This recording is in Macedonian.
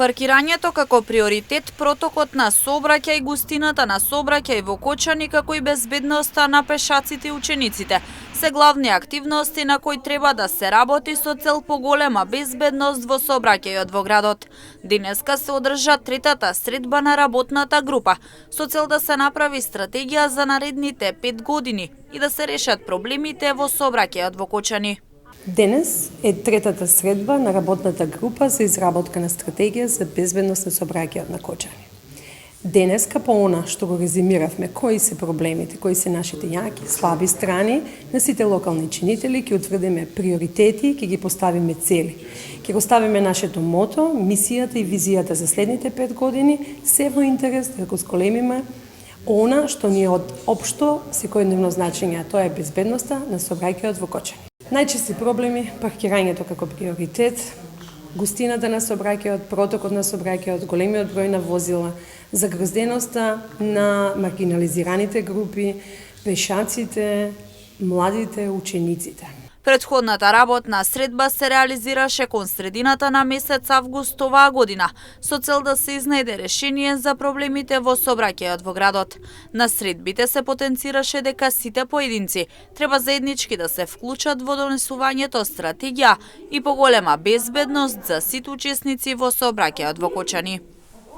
Паркирањето како приоритет, протокот на сообраќај, густината на сообраќај во Кочани, како и безбедноста на пешаците и учениците се главни активности на кои треба да се работи со цел поголема безбедност во сообраќајот во градот. Денеска се одржа третата средба на работната група со цел да се направи стратегија за наредните 5 години и да се решат проблемите во сообраќајот во Кочани. Денес е третата средба на работната група за изработка на стратегија за безбедност на сообраќајот на Кочани. Денеска по она што го резимиравме кои се проблемите, кои се нашите јаки, слаби страни на сите локални чинители, ќе утврдиме приоритети, ќе ги поставиме цели. Ќе го ставиме нашето мото, мисијата и визијата за следните 5 години, се во интерес да го зголемиме она што ни е од општо секојдневно значење, а тоа е безбедноста на сообраќајот во Кочани. Најчести проблеми, паркирањето како приоритет, густината на сообраќајот, протокот на сообраќајот, големиот број на возила, загрозеноста на маргинализираните групи, пешаците, младите, учениците. Претходната работна средба се реализираше кон средината на месец август оваа година, со цел да се изнајде решение за проблемите во сообраќајот во градот. На средбите се потенцираше дека сите поединци треба заеднички да се вклучат во донесувањето стратегија и поголема безбедност за сите учесници во сообраќајот во Кочани.